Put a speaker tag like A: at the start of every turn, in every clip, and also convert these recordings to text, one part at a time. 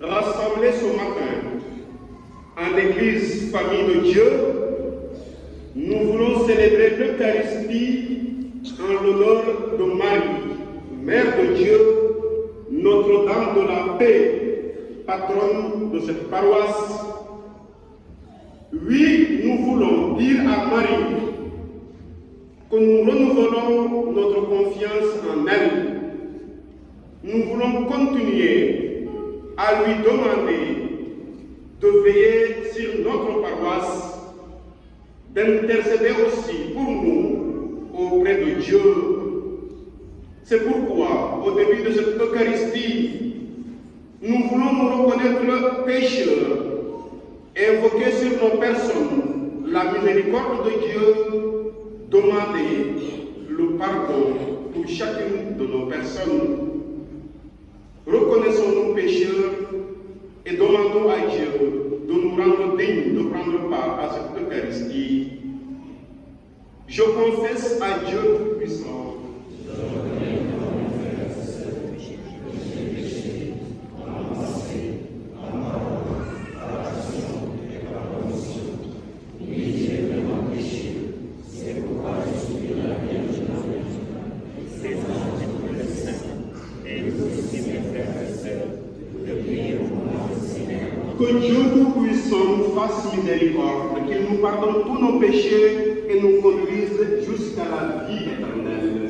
A: Rassemblés ce matin en Église, famille de Dieu, nous voulons célébrer l'Eucharistie en l'honneur de Marie, Mère de Dieu, Notre-Dame de la Paix, patronne de cette paroisse. Oui, nous voulons dire à Marie que nous renouvelons notre confiance en elle. Nous voulons continuer à lui demander de veiller sur notre paroisse, d'intercéder aussi pour nous auprès de Dieu. C'est pourquoi, au début de cette Eucharistie, nous voulons nous reconnaître pécheurs, invoquer sur nos personnes la miséricorde de Dieu, demander le pardon pour chacune de nos personnes. Reconnaissons nos pécheurs et demandons à Dieu de nous rendre dignes de prendre part à cette Eucharistie. Je confesse à Dieu Tout-Puissant. Que Dieu Tout-Puissant nous fasse miséricorde, qu'il nous pardonne tous nos péchés et nous conduise jusqu'à la vie éternelle.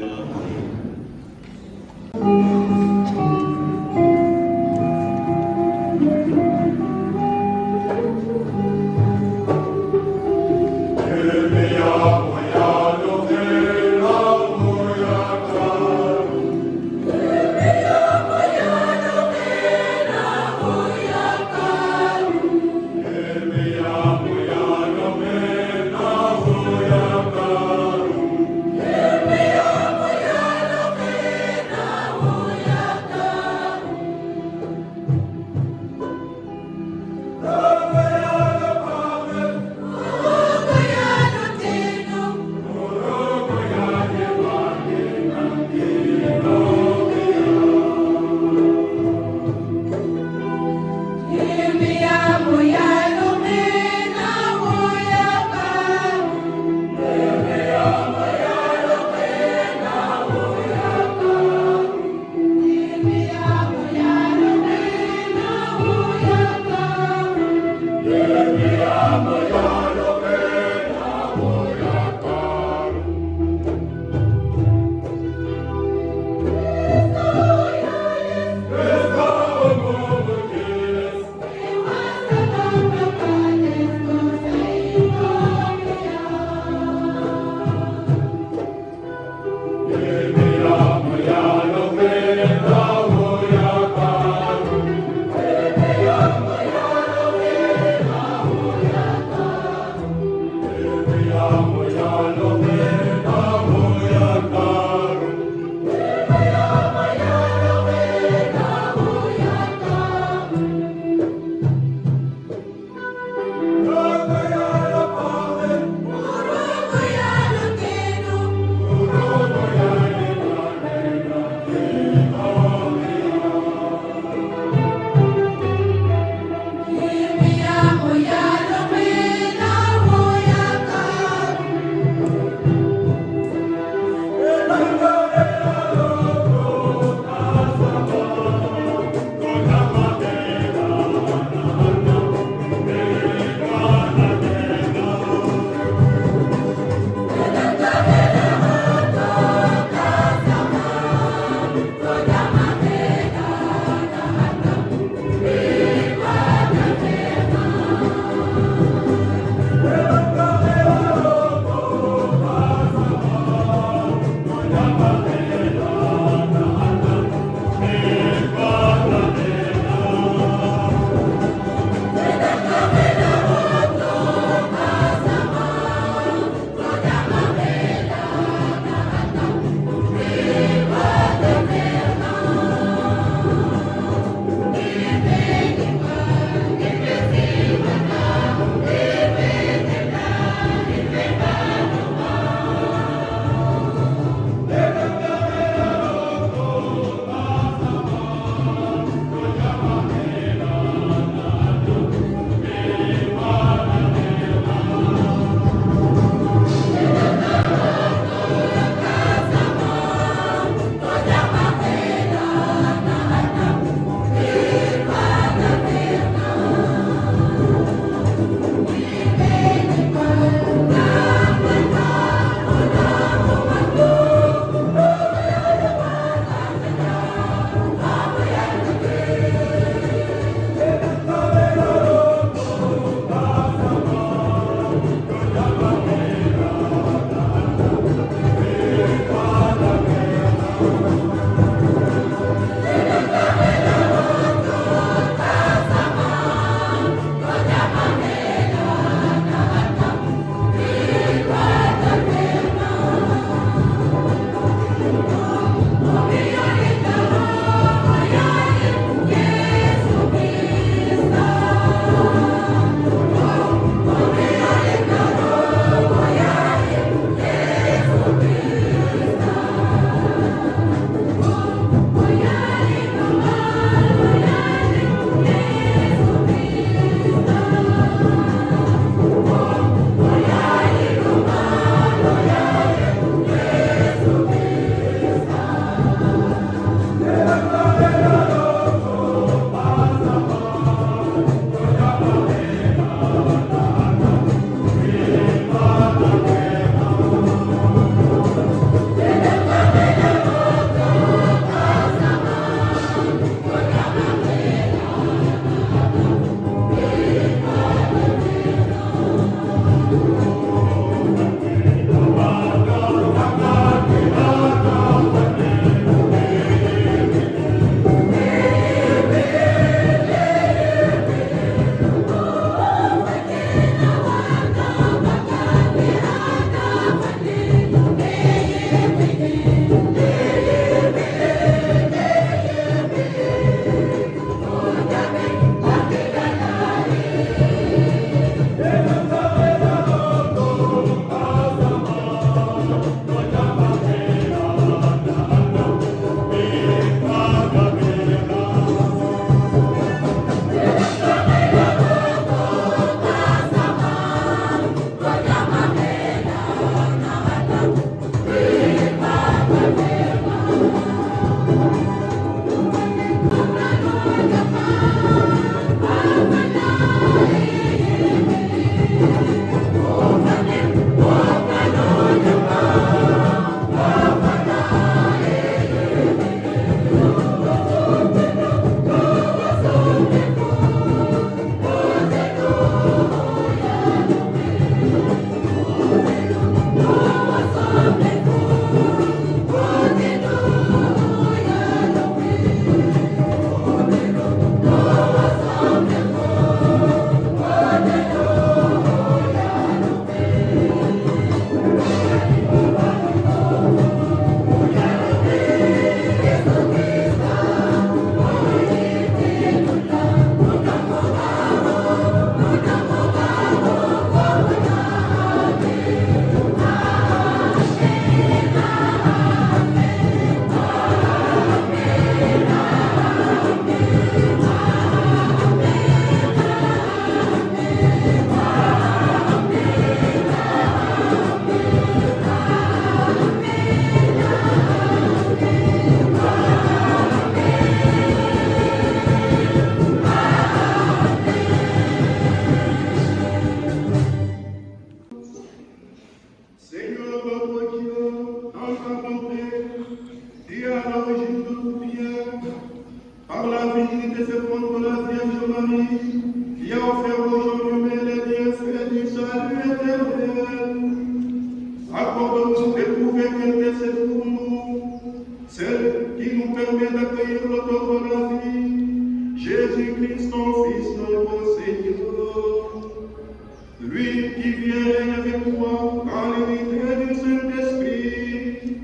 A: lui qui vient règne avec toi dans l'unité du Saint-Esprit,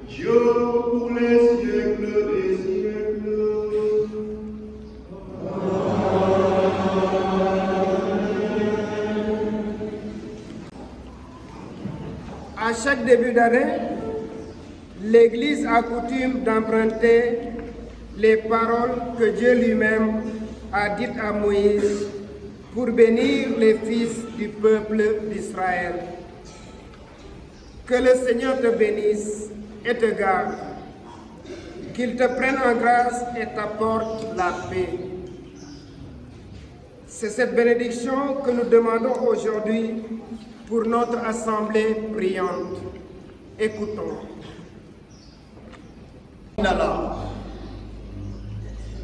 A: Dieu pour les siècles des siècles.
B: À chaque début d'année, l'Église a coutume d'emprunter les paroles que Dieu lui-même a dites à Moïse pour bénir les fils du peuple d'Israël. Que le Seigneur te bénisse et te garde, qu'il te prenne en grâce et t'apporte la paix. C'est cette bénédiction que nous demandons aujourd'hui pour notre assemblée priante. Écoutons.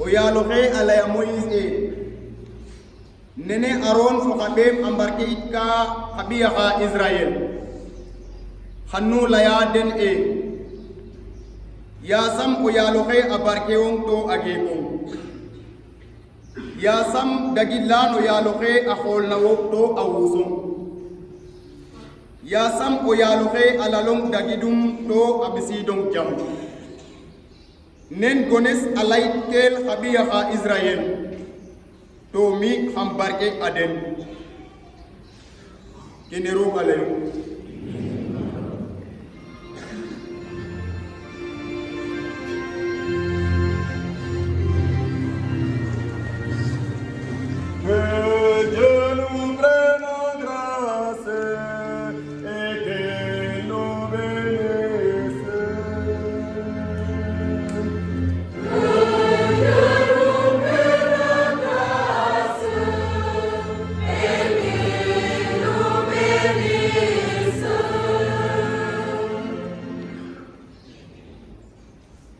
C: Oyalohe alaya Moïse nene Aaron fokadem ambarke itka habiyaha Israël hannu laya den yasam oyalohe abarke on to ageko yasam dagilan oyalohe ahol na to awuso yasam oyalohe alalong dagidum to abisidong jam nen gones alait kel habiyaha Israël to mi hambarke aden kenero alayo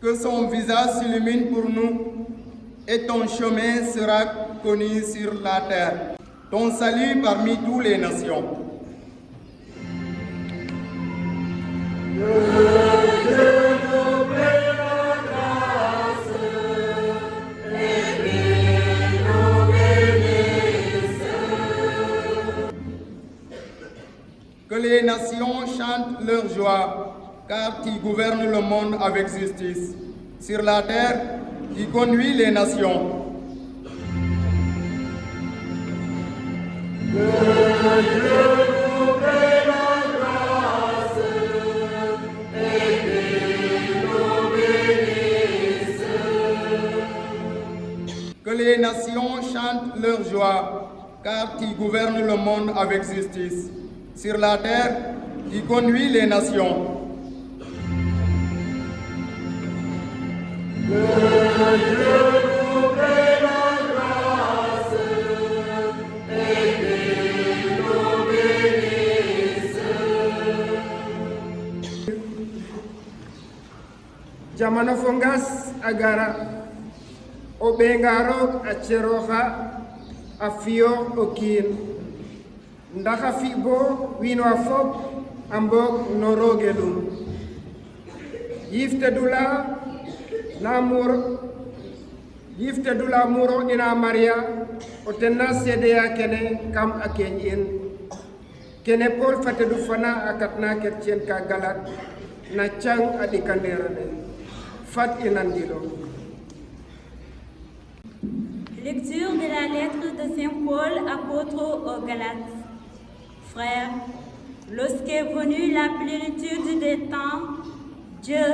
C: que son visage s'illumine pour nous et ton chemin sera connu sur la terre. Ton salut parmi toutes les nations. Que les nations chantent leur joie, car tu gouvernes le monde avec justice. Sur la terre, tu conduis les nations. Que Dieu nous prenne en grâce et qu'il nous bénisse. Que les nations chantent leur joie, car tu gouvernes le monde avec justice. Sur la terre, tu conduis les nations. Que Dieu nous prenne en grâce et qu'il nous bénisse.
B: Jamano fongas agara obengaro acheroha afio okin ndaka fibo wino afop ambok norogelum yifte dula yifte dula muro ina maria otenna sedeya kene kam akenyen kene pol fatedu fana akatna kertien ka galat na chang adikanderane fat inandilo.
D: Lecture de la lettre de Saint Paul, apôtre aux Galates. Frères, lorsqu'est venue la plénitude des temps, Dieu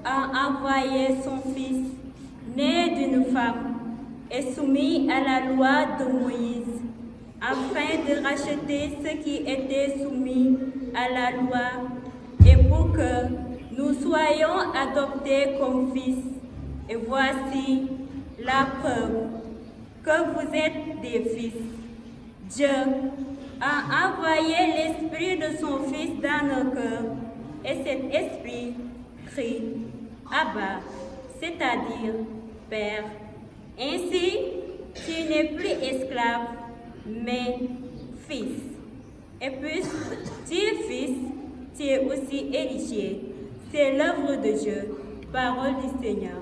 D: a envoyé son Fils, né d'une femme et soumis à la loi de Moïse, afin de racheter ceux qui étaient soumis à la loi et pour que nous soyons adoptés comme fils. Et voici la preuve que vous êtes des fils. Dieu a envoyé l'Esprit de son Fils dans nos cœurs et cet Esprit crie Abba, c'est-à-dire Père. Ainsi, tu n'es plus esclave, mais fils. Et puisque tu es fils, tu es aussi héritier. C'est l'œuvre de Dieu. Parole du Seigneur.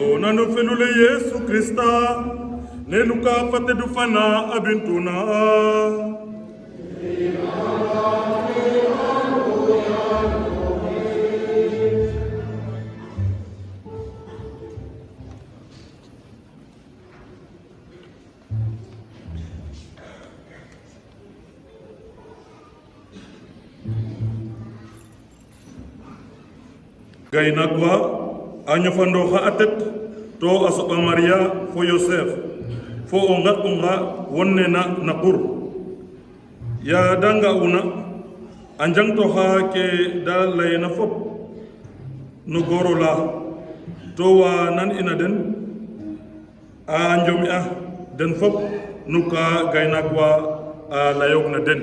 E: Onanu felule Yesu Krista, ne luka fate du fana abintuna. Gaina kwa anyofando ha atet to asoba Maria fo Yosef fo onga wonne na nakur ya danga una anjang to ha ke da layna fop no gorola to wa nan ina den a njomi den fop nuka gaina kwa layog na den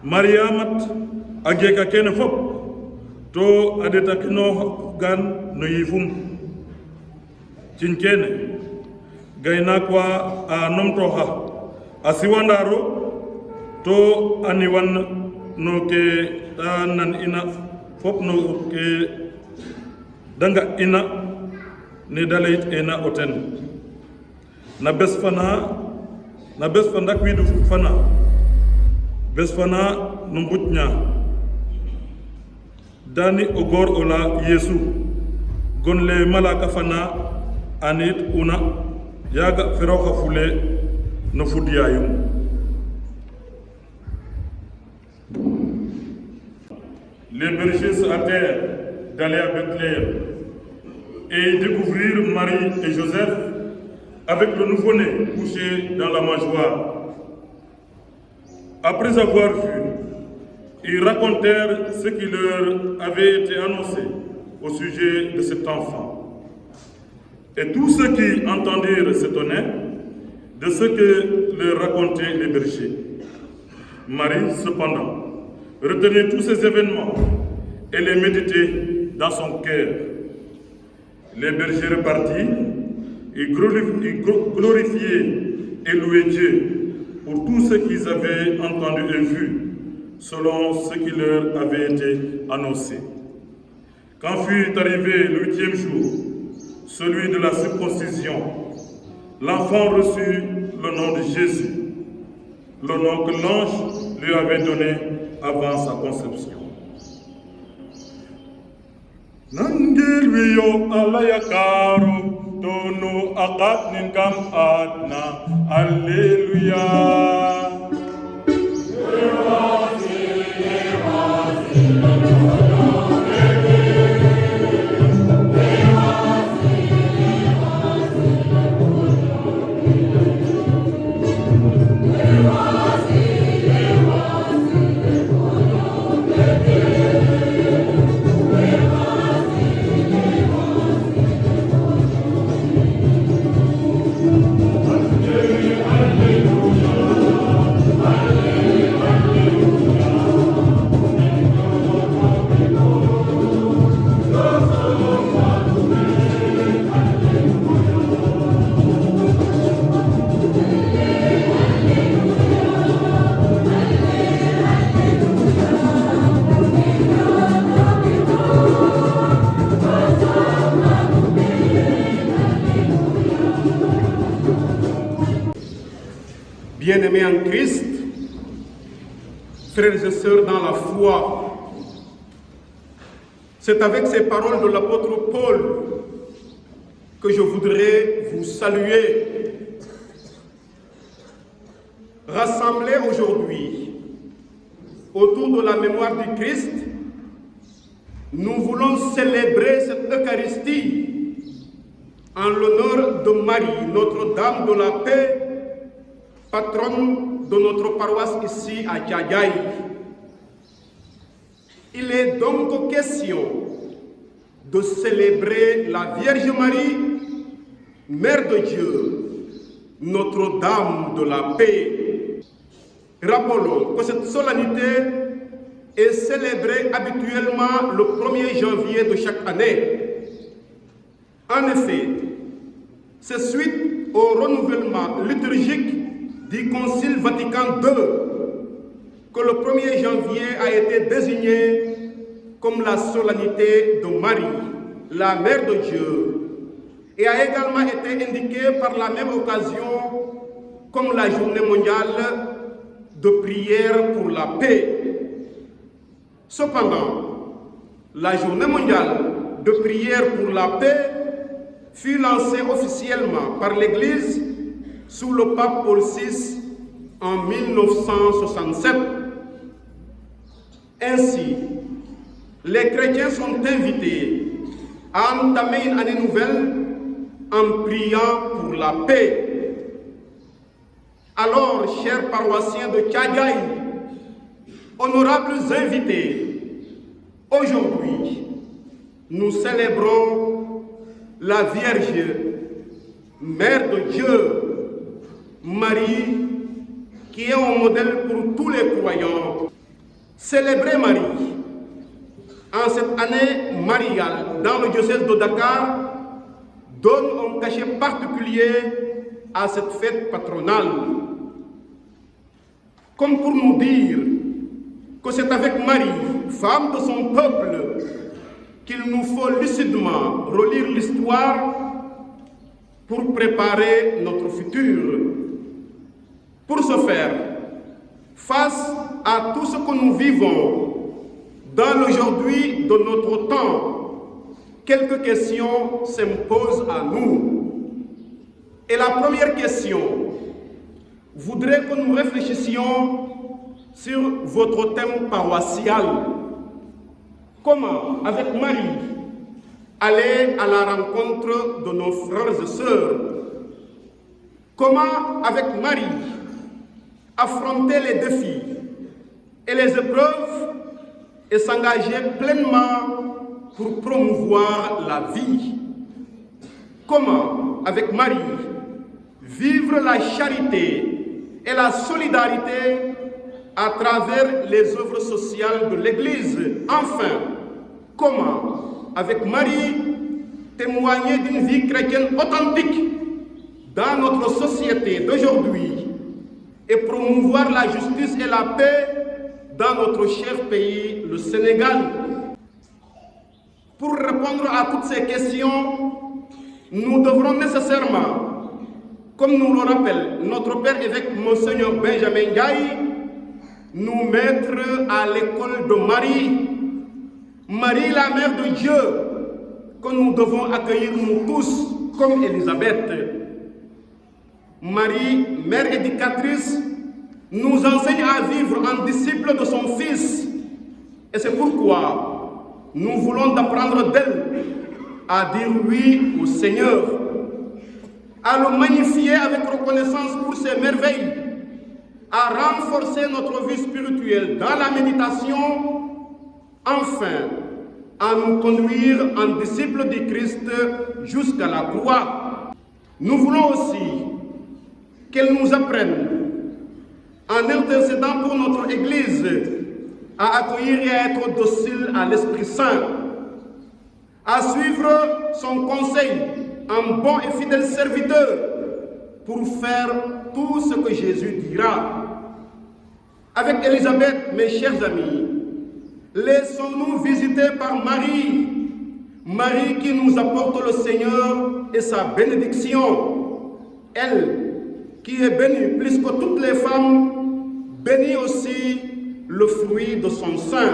E: Mariamat ageka kene fop to adeta kino gan no yifum cinkene gayna kwa nomto ha asiwandaro to aniwan no ke nan ina fop no ke danga ina ne dalait ena oten na bes fana kwidu fana bes fana no mbutnya dani ogor ola Yesu gonle malaka fana anit una yaga feroxa fule no fudiyayum les bergers se hâtèrent d'aller à Bethléem et découvrir Marie et Joseph avec le nouveau-né couché dans la mangeoire. Après avoir vu, ils racontèrent ce qui leur avait été annoncé au sujet de cet enfant. Et tous ceux qui entendirent s'étonnèrent de ce que leur racontaient les bergers. Marie, cependant, retenait tous ces événements et les méditait dans son cœur. Les bergers repartirent et glorifiaient et louaient Dieu pour tout ce qu'ils avaient entendu et vu, selon ce qui leur avait été annoncé. Quand fut arrivé le 8e jour, celui de la circoncision, l'enfant reçut le nom de Jésus, le nom que l'ange lui avait donné avant sa conception. Nangilwiyo alayakaru tonu akat ninkam adna. Alléluia.
A: Bien-aimés en Christ, frères et sœurs dans la foi, c'est avec ces paroles de l'apôtre Paul que je voudrais vous saluer. Rassemblés aujourd'hui autour de la mémoire du Christ, nous voulons célébrer cette Eucharistie en l'honneur de Marie, Notre-Dame de la Paix, patronne de notre paroisse ici à Tchadjaï. Il est donc question de célébrer la Vierge Marie, Mère de Dieu, Notre-Dame de la Paix. Rappelons que cette solennité est célébrée habituellement le 1er janvier de chaque année. En effet, c'est suite au renouvellement liturgique du Concile Vatican II que le 1er janvier a été désigné comme la solennité de Marie, la Mère de Dieu, et a également été indiquée par la même occasion comme la journée mondiale de prière pour la paix. Cependant, la journée mondiale de prière pour la paix fut lancée officiellement par l'Église sous le pape Paul VI en 1967. Ainsi, les chrétiens sont invités à entamer une année nouvelle en priant pour la paix. Alors, chers paroissiens de Tchagaï, honorables invités, aujourd'hui, nous célébrons la Vierge, Mère de Dieu, Marie, qui est un modèle pour tous les croyants. Célébrer Marie en cette année mariale dans le diocèse de Dakar donne un cachet particulier à cette fête patronale. Comme pour nous dire que c'est avec Marie, femme de son peuple, qu'il nous faut lucidement relire l'histoire pour préparer notre futur. Pour ce faire, face à tout ce que nous vivons dans l'aujourd'hui de notre temps, quelques questions s'imposent à nous. Et la première question voudrait que nous réfléchissions sur votre thème paroissial. Comment, avec Marie, aller à la rencontre de nos frères et sœurs? Comment, avec Marie, affronter les défis et les épreuves et s'engager pleinement pour promouvoir la vie? Comment, avec Marie, vivre la charité et la solidarité à travers les œuvres sociales de l'Église? Enfin, comment, avec Marie, témoigner d'une vie chrétienne authentique dans notre société d'aujourd'hui et promouvoir la justice et la paix dans notre cher pays, le Sénégal? Pour répondre à toutes ces questions, nous devrons nécessairement, comme nous le rappelle notre Père évêque Monseigneur Benjamin Ndiaye, nous mettre à l'école de Marie. Marie, la Mère de Dieu, que nous devons accueillir nous tous comme Élisabeth. Marie, Mère éducatrice, nous enseigne à vivre en disciple de son Fils. Et c'est pourquoi nous voulons apprendre d'elle à dire oui au Seigneur, à le magnifier avec reconnaissance pour ses merveilles, à renforcer notre vie spirituelle dans la méditation, enfin, à nous conduire en disciples du Christ jusqu'à la croix. Nous voulons aussi qu'elle nous apprenne, en intercédant pour notre Église, à accueillir et à être docile à l'Esprit Saint, à suivre son conseil en bon et fidèle serviteur pour faire tout ce que Jésus dira. Avec Élisabeth, mes chers amis, laissons-nous visiter par Marie, Marie qui nous apporte le Seigneur et sa bénédiction. Elle, qui est bénie plus que toutes les femmes, bénit aussi le fruit de son sein.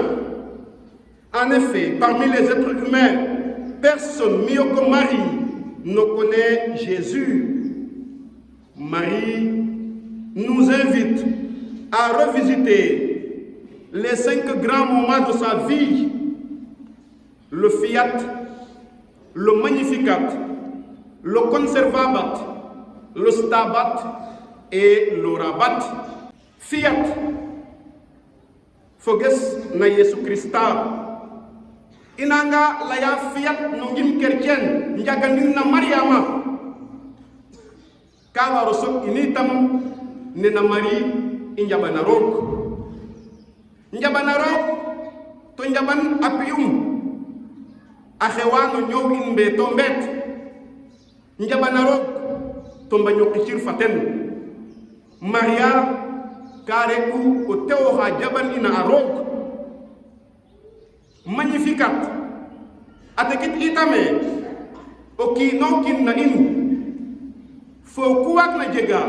A: En effet, parmi les êtres humains, personne mieux que Marie ne connaît Jésus. Marie nous invite à revisiter les 5 grands moments de sa vie: le Fiat, le Magnificat, le Conservabat, le Stabat et le Rabat. Fiat, foges na Yesu Krista. Inanga laya fiat nungim kerchen njaganin na Mariama. Kawa rosok initam nena Mari injabanarok. Njabanarok to njaban apium. Akhewano nyow inbe tombet. Njabanarok tomba nyokishir faten. Maria kareku o teo ha jaban ina arok. Magnificat atekit itame o kiino kin na in fo ku waag na jega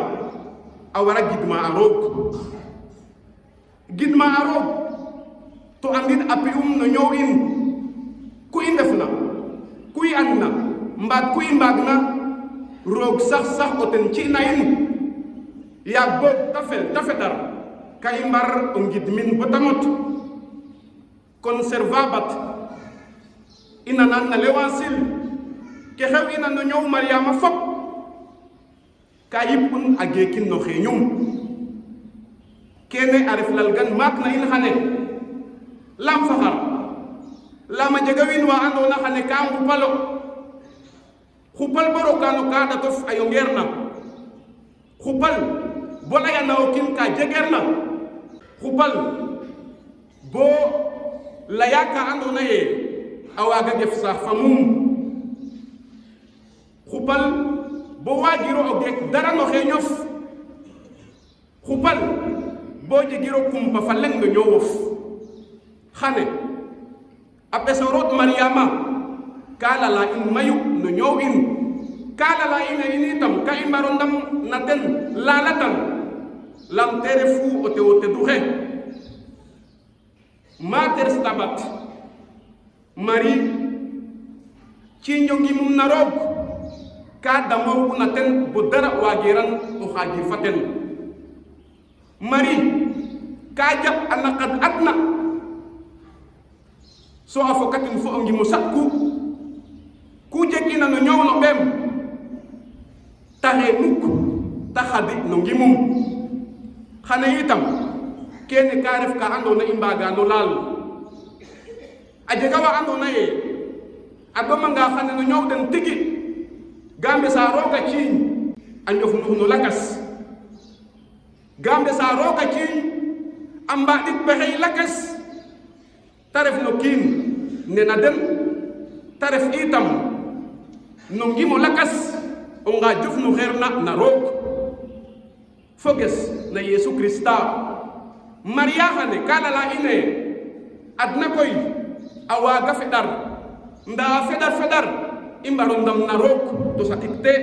A: a wara gidma a roog gidma a roog to andin a pi'um no ñoow in ku i ndefna ku i andna mbaat ku i mbaagna roog sax o ten ci'na in yaag boog ta fedar ka i mbar o ngidmin bata mot conserva bat i nanan na l'Évangile ke xew ina no ñoow Mariama fop ka yip'un a geekin no xeeñum kene a ref lalgan maak na in xane lam faxar lama jega wiin wa andoona xane ka ngupalo xupal bo roka no ka ɗatof a yongeerna xupal bo layana o kiin ka jegeerna xupal bo laya ka andoona ye a waaga gef saax fa mum xupal bo waagiro o geek dara no xeeñof xupal bo jegiro kumpa fa leŋ no ñoowof xane a ɓesoroot Mariama ka lala in mayu no ñoow in ka lala ina in itam ka i mbaro ndam na ten lalatan lam te refu o tewo tedu xe Mater Stabat Marie ci njongimum na roog ka damoogu na ten bo dara waageeran o xaajir fa ten Marie ka jab a naqad adna so a fokatin fo o ngimo sakku ku jeg'ina no ñoow no ɓeem taxe mukk ta xadi no ngimum xane itam kene ka ref ka andoona i mbaaga no laal a jega wa andoona ye a ɗomanga xane no ñoow den tigi ga mbesa rooga ciiñ a njof nuux no lakas ga mbesa rooga ciiñ a mbaaɗik pexey lakas ta ref no kiin nena den ta ref itam no ngimo lakas o nga jof no xeerna na roog foges na Yesu Krista Maria xane ka lala ine adna koy a waaga feɗar ndaa feɗar i mbaro ndam na roog to saɗik te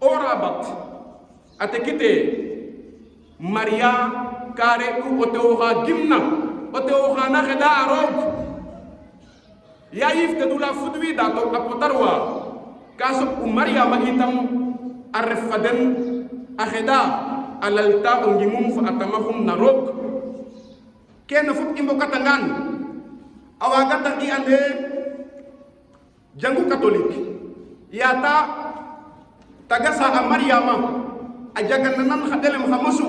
A: o rabat a tekite Maria ka re'u o tew oxa gimna o tew oxa na xeɗa a roog ya yif te dula fudwiida to a potarwa ka soɓ'u Mariama itam a ref fa den a xeɗa a lalta o ngimum fa a tamaxum na roog kene fop i mbokatangaan a waaga tax i ande jangu catholique yaata tagasa a Mariama a jaganan xa ɗelem xa mosu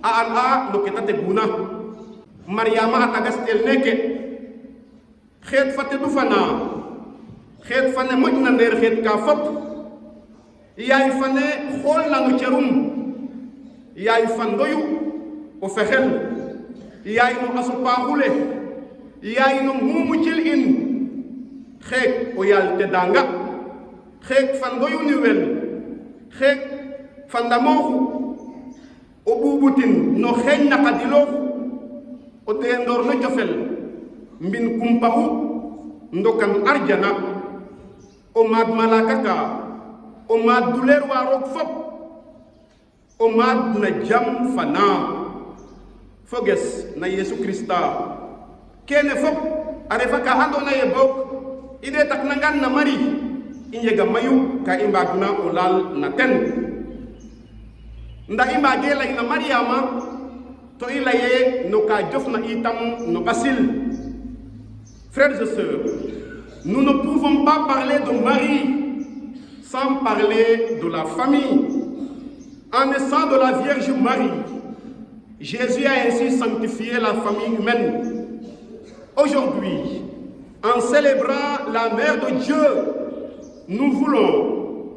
A: a an a no ke ta teguna Mariama a tagastel neke xeet fa tedu fana xeet fane moƴna ndeer xeet ka fop yaay fane xoolna no cerum yaay fa ndoyu o fexel yaay no a supaaxule yaay no muumu cil in xeek o yaal tedanga xeek fa ndoyu ni wel xeek fa ndamooxu o ɓuuɓutin no xeeñ na qadilooxu o ɗeendoor no jofel mbin kumpa'u ndokan arjana o maad malaka ka o maad duleer wa roog fop o maad na jam fana foges na Yesu Krista kene fop a refa ka andoona ye boog i ɗeetaknangaan na Marie i njega mayu ka i mbaagna o laal na ten nda i mbaage lay na Mariama to i laye no ka jofna itam no ɓasil. Frères et sœurs, nous ne pouvons pas parler de Marie sans parler de la famille. En naissant de la Vierge Marie, Jésus a ainsi sanctifié la famille humaine. Aujourd'hui, en célébrant la Mère de Dieu, nous voulons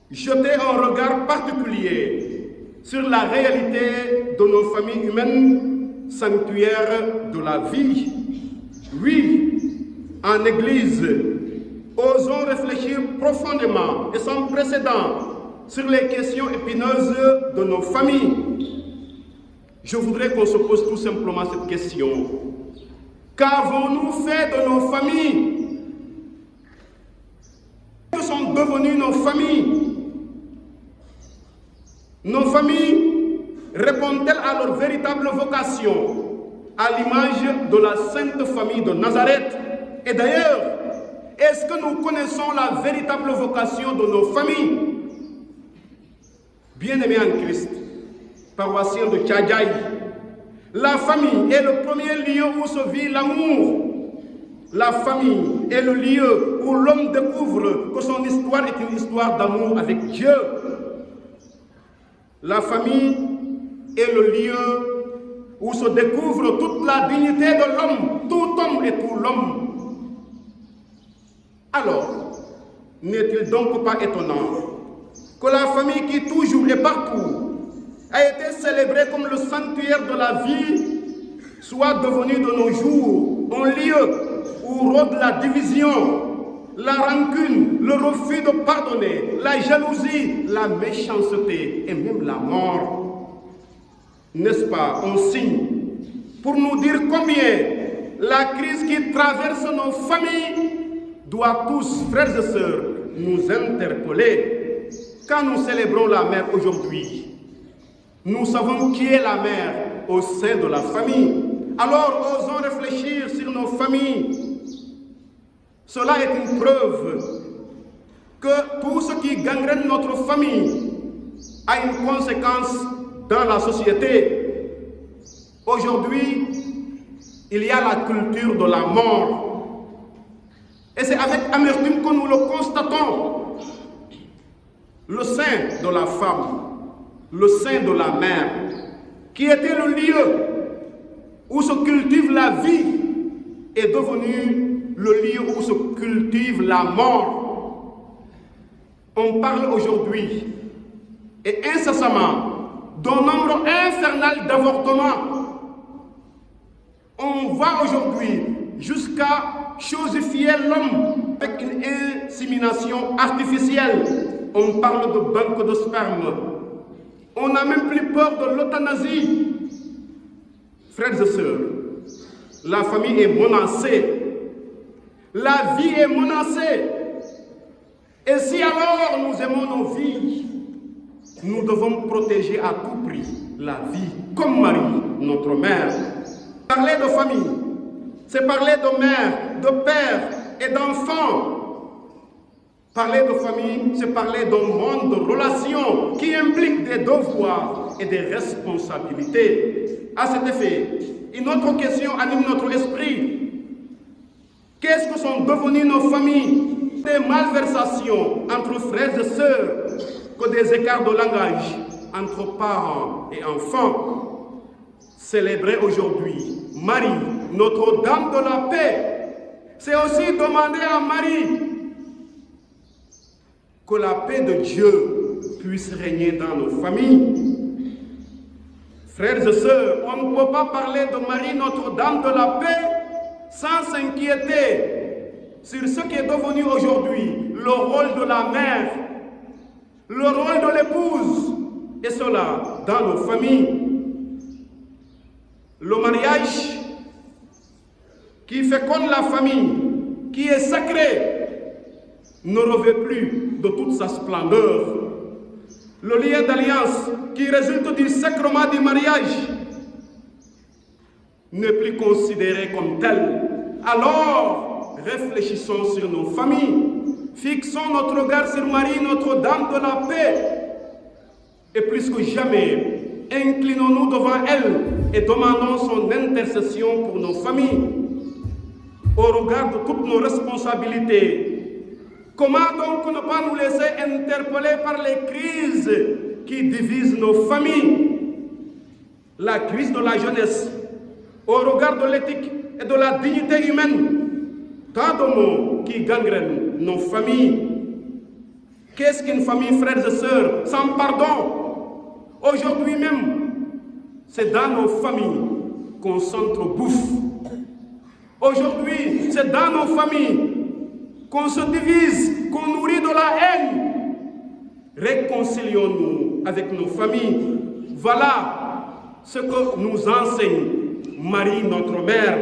A: jeter un regard particulier sur la réalité de nos familles humaines, sanctuaires de la vie. Oui, en Église, osons réfléchir profondément et sans précédent sur les questions épineuses de nos familles. Je voudrais qu'on se pose tout simplement cette question. Qu'avons-nous fait de nos familles? sont devenues nos familles? Nos familles répondent-elles à leur véritable vocation, à l'image de la Sainte Famille de Nazareth? Et d'ailleurs, est-ce que nous connaissons la véritable vocation de nos familles? Bien-aimés en Christ, paroissiens de Tchadjaï, la famille est le premier lieu où se vit l'amour. La famille est le lieu où l'homme découvre que son histoire est une histoire d'amour avec Dieu. La famille est le lieu où se découvre toute la dignité de l'homme, tout homme et tout l'homme. Alors, n'est-il donc pas étonnant que la famille qui toujours et partout a été célébrée comme le sanctuaire de la vie soit devenue de nos jours un lieu où rôde la division, la rancune, le refus de pardonner, la jalousie, la méchanceté et même la mort? N'est-ce pas un signe pour nous dire combien la crise qui traverse nos familles doit tous, frères et sœurs, nous interpeller? Quand nous célébrons la mère aujourd'hui, nous savons qui est la mère au sein de la famille. Alors osons réfléchir sur nos familles. Cela est une preuve que tout ce qui gangrène notre famille a une conséquence dans la société. Aujourd'hui, il y a la culture de la mort. Et c'est avec amertume que nous le constatons. Le sein de la femme, le sein de la mère, qui était le lieu où se cultive la vie, est devenu le lieu où se cultive la mort. On parle aujourd'hui et incessamment d'un nombre infernal d'avortements. On va aujourd'hui jusqu'à chosifier l'homme avec une insémination artificielle. On parle de banque de sperme. On n'a même plus peur de l'euthanasie. Frères et sœurs, la famille est menacée. La vie est menacée. Et si alors nous aimons nos vies, nous devons protéger à tout prix la vie, comme Marie, notre mère. Parler de famille, c'est parler de mère, de père et d'enfants. Parler de famille, c'est parler d'un monde de relations qui implique des devoirs et des responsabilités. À cet effet, une autre question anime notre esprit. Qu'est-ce que sont devenues nos familles? Des malversations entre frères et sœurs, que des écarts de langage entre parents et enfants. Célébrer aujourd'hui Marie, Notre-Dame de la paix, c'est aussi demander à Marie que la paix de Dieu puisse régner dans nos familles. Frères et sœurs, on ne peut pas parler de Marie, Notre-Dame de la paix, sans s'inquiéter sur ce qui est devenu aujourd'hui le rôle de la mère, le rôle de l'épouse, et cela dans nos familles. Le mariage qui féconde la famille, qui est sacré, ne revêt plus de toute sa splendeur. Le lien d'alliance qui résulte du sacrement du mariage n'est plus considéré comme tel. Alors, réfléchissons sur nos familles, fixons notre regard sur Marie, Notre-Dame de la paix, et plus que jamais, inclinons-nous devant elle et demandons son intercession pour nos familles. Au regard de toutes nos responsabilités, comment donc ne pas nous laisser interpeller par les crises qui divisent nos familles? La crise de la jeunesse, au regard de l'éthique et de la dignité humaine, tant de mots qui gangrènent nos familles. Qu'est-ce qu'une famille, frères et sœurs, sans pardon? Aujourd'hui même, c'est dans nos familles qu'on s'entrebouffe. Aujourd'hui, c'est dans nos familles qu'on se divise, qu'on nourrit de la haine. Réconcilions-nous avec nos familles. Voilà ce que nous enseigne Marie, notre mère.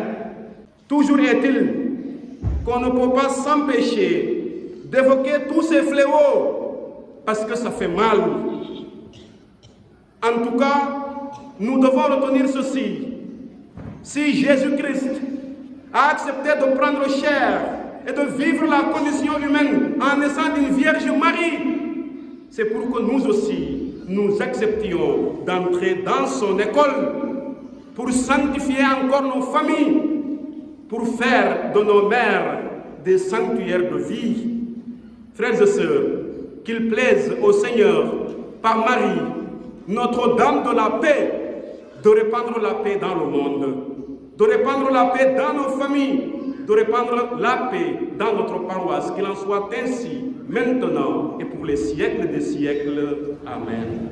A: Toujours est-il qu'on ne peut pas s'empêcher d'évoquer tous ces fléaux, parce que ça fait mal. En tout cas, nous devons retenir ceci. Si Jésus-Christ a accepté de prendre chair et de vivre la condition humaine en naissant d'une Vierge Marie, c'est pour que nous aussi, nous acceptions d'entrer dans son école pour sanctifier encore nos familles, pour faire de nos mères des sanctuaires de vie. Frères et sœurs, qu'il plaise au Seigneur, par Marie, Notre-Dame de la paix, de répandre la paix dans le monde, de répandre la paix dans nos familles, de répandre la paix dans notre paroisse, qu'il en soit ainsi, maintenant et pour les siècles des siècles. Amen.